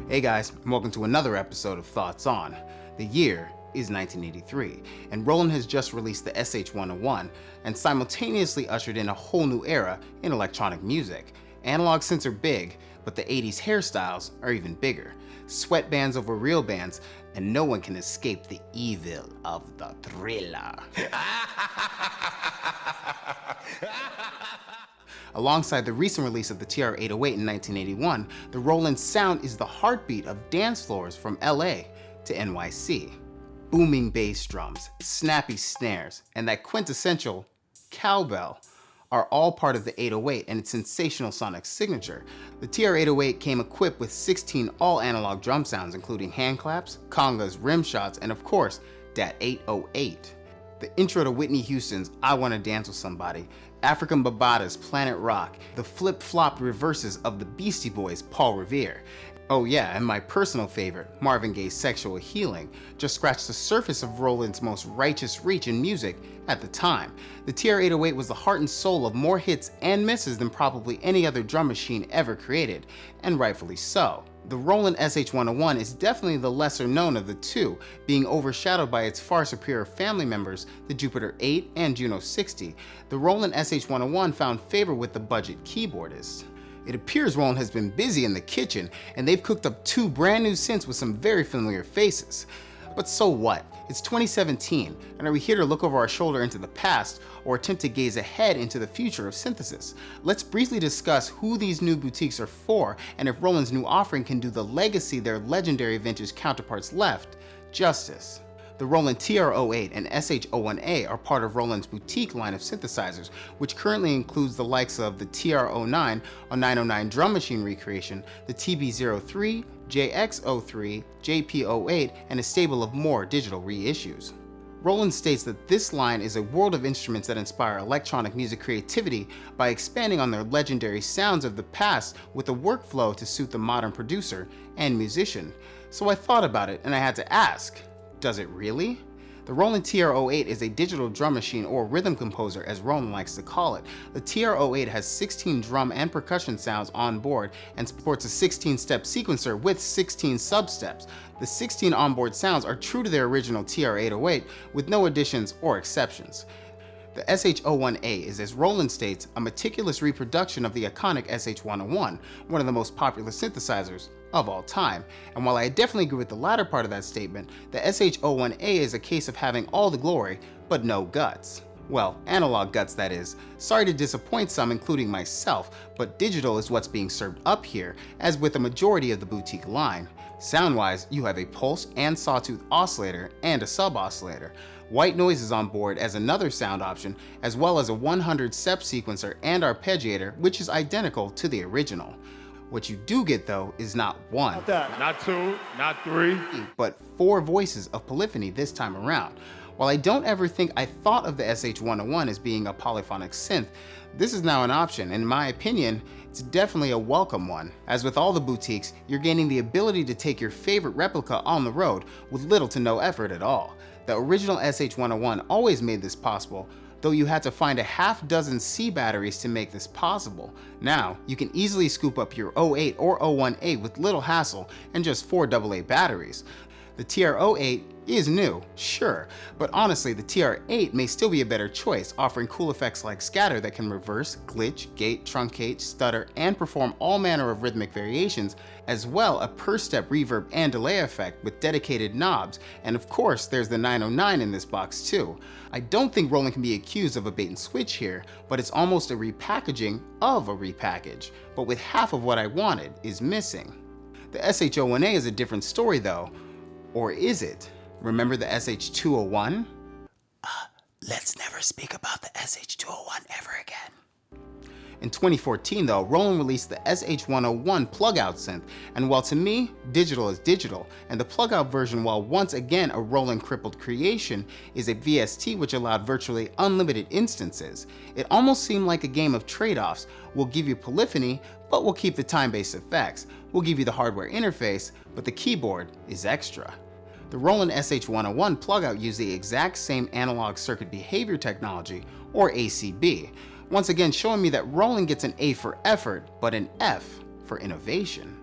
Hey guys, welcome to another episode of Thoughts On. The year is 1983, and Roland has just released the SH-0101 and simultaneously ushered in a whole new era in electronic music. Analog synths are big, but the 80s hairstyles are even bigger. Sweatbands over real bands, and no one can escape the evil of the thriller. Alongside the recent release of the TR-08 in 1981, the Roland sound is the heartbeat of dance floors from LA to NYC. Booming bass drums, snappy snares, and that quintessential cowbell are all part of the 808 and its sensational sonic signature. The TR-08 came equipped with 16 all-analog drum sounds, including hand claps, congas, rim shots, and of course, that 808. The intro to Whitney Houston's I Wanna Dance With Somebody, African Bambaata's Planet Rock, the flip-flop reverses of the Beastie Boys' Paul Revere. Oh yeah, and my personal favorite, Marvin Gaye's Sexual Healing, just scratched the surface of Roland's most righteous reach in music at the time. The TR-808 was the heart and soul of more hits and misses than probably any other drum machine ever created, and rightfully so. The Roland SH-0101 is definitely the lesser known of the two, being overshadowed by its far superior family members, the Jupiter 8 and Juno 60. The Roland SH-0101 found favor with the budget keyboardists. It appears Roland has been busy in the kitchen, and they've cooked up two brand new synths with some very familiar faces. But so what? It's 2017, and are we here to look over our shoulder into the past or attempt to gaze ahead into the future of synthesis? Let's briefly discuss who these new boutiques are for and if Roland's new offering can do the legacy their legendary vintage counterparts left justice. The Roland TR-08 and SH-01a are part of Roland's boutique line of synthesizers, which currently includes the likes of the TR-09, a 909 drum machine recreation, the TB-03, JX-03, JP-08, and a stable of more digital reissues. Roland states that this line is a world of instruments that inspire electronic music creativity by expanding on their legendary sounds of the past with a workflow to suit the modern producer and musician. So I thought about it and I had to ask, does it really? The Roland TR-08 is a digital drum machine, or rhythm composer as Roland likes to call it. The TR-08 has 16 drum and percussion sounds on board and supports a 16-step sequencer with 16 sub-steps. The 16 onboard sounds are true to their original TR-808 with no additions or exceptions. The SH-01a is, as Roland states, a meticulous reproduction of the iconic SH-101, one of the most popular synthesizers of all time. And while I definitely agree with the latter part of that statement, the SH-01a is a case of having all the glory, but no guts. Well, analog guts, that is. Sorry to disappoint some, including myself, but digital is what's being served up here, as with the majority of the boutique line. Sound-wise, you have a pulse and sawtooth oscillator and a sub-oscillator. White noise is on board as another sound option, as well as a 100 step sequencer and arpeggiator, which is identical to the original. What you do get though is not one, not two, not three, but 4 voices of polyphony this time around. While I don't ever think I thought of the SH-101 as being a polyphonic synth, this is now an option, and in my opinion, it's definitely a welcome one. As with all the boutiques, you're gaining the ability to take your favorite replica on the road with little to no effort at all. The original SH-101 always made this possible, though you had to find a half dozen C batteries to make this possible. Now, you can easily scoop up your 08 or 01a with little hassle and just 4 AA batteries. The TR-08 is new, sure, but honestly the TR-8 may still be a better choice, offering cool effects like scatter that can reverse, glitch, gate, truncate, stutter, and perform all manner of rhythmic variations, as well a per-step reverb and delay effect with dedicated knobs, and of course there's the 909 in this box too. I don't think Roland can be accused of a bait and switch here, but it's almost a repackaging of a repackage, but with half of what I wanted is missing. The SH-01a is a different story though, or is it? Remember the SH-201? Let's never speak about the SH-201 ever again. In 2014 though, Roland released the SH-101 plug-out synth, and while to me, digital is digital, and the plug-out version, while once again a Roland crippled creation, is a VST which allowed virtually unlimited instances. It almost seemed like a game of trade-offs. We'll give you polyphony, but we'll keep the time-based effects. We'll give you the hardware interface, but the keyboard is extra. The Roland SH-101 plug-out used the exact same analog circuit behavior technology, or ACB, once again showing me that Roland gets an A for effort, but an F for innovation.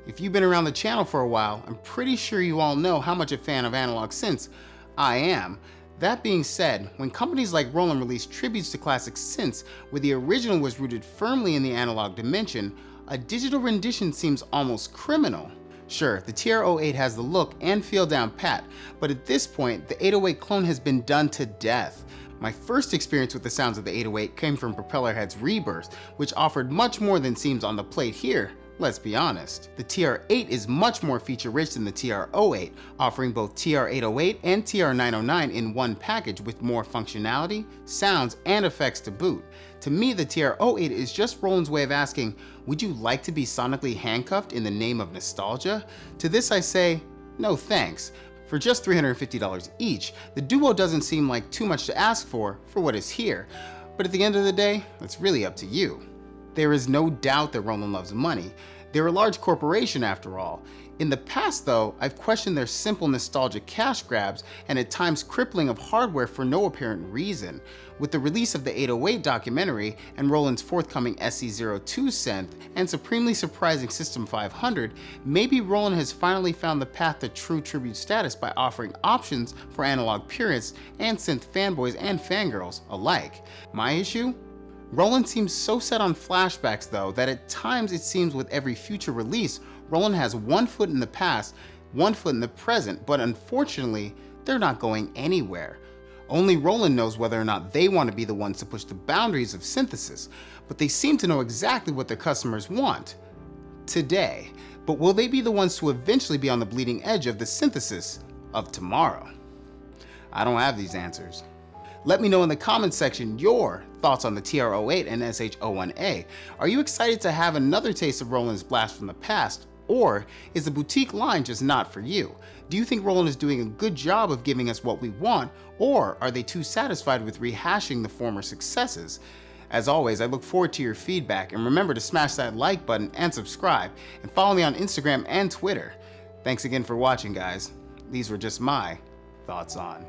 If you've been around the channel for a while, I'm pretty sure you all know how much a fan of analog synths I am. That being said, when companies like Roland release tributes to classic synths where the original was rooted firmly in the analog dimension, a digital rendition seems almost criminal. Sure, the TR-08 has the look and feel down pat, but at this point, the 808 clone has been done to death. My first experience with the sounds of the 808 came from Propellerhead's Rebirth, which offered much more than seems on the plate here. Let's be honest. The TR-8 is much more feature-rich than the TR-08, offering both TR-808 and TR-909 in one package with more functionality, sounds, and effects to boot. To me, the TR-08 is just Roland's way of asking, would you like to be sonically handcuffed in the name of nostalgia? To this I say, no thanks. For just $350 each, the Duo doesn't seem like too much to ask for what is here. But at the end of the day, it's really up to you. There is no doubt that Roland loves money. They're a large corporation after all. In the past though, I've questioned their simple nostalgic cash grabs and at times crippling of hardware for no apparent reason. With the release of the 808 documentary and Roland's forthcoming SE-02 synth and supremely surprising System 500, maybe Roland has finally found the path to true tribute status by offering options for analog purists and synth fanboys and fangirls alike. My issue? Roland seems so set on flashbacks though that at times it seems with every future release, Roland has one foot in the past, one foot in the present, but unfortunately, they're not going anywhere. Only Roland knows whether or not they want to be the ones to push the boundaries of synthesis, but they seem to know exactly what their customers want today. But will they be the ones to eventually be on the bleeding edge of the synthesis of tomorrow? I don't have these answers. Let me know in the comments section your thoughts on the TR-08 and SH-01a. Are you excited to have another taste of Roland's blast from the past? Or is the boutique line just not for you? Do you think Roland is doing a good job of giving us what we want? Or are they too satisfied with rehashing the former successes? As always, I look forward to your feedback, and remember to smash that like button and subscribe, and follow me on Instagram and Twitter. Thanks again for watching, guys. These were just my thoughts on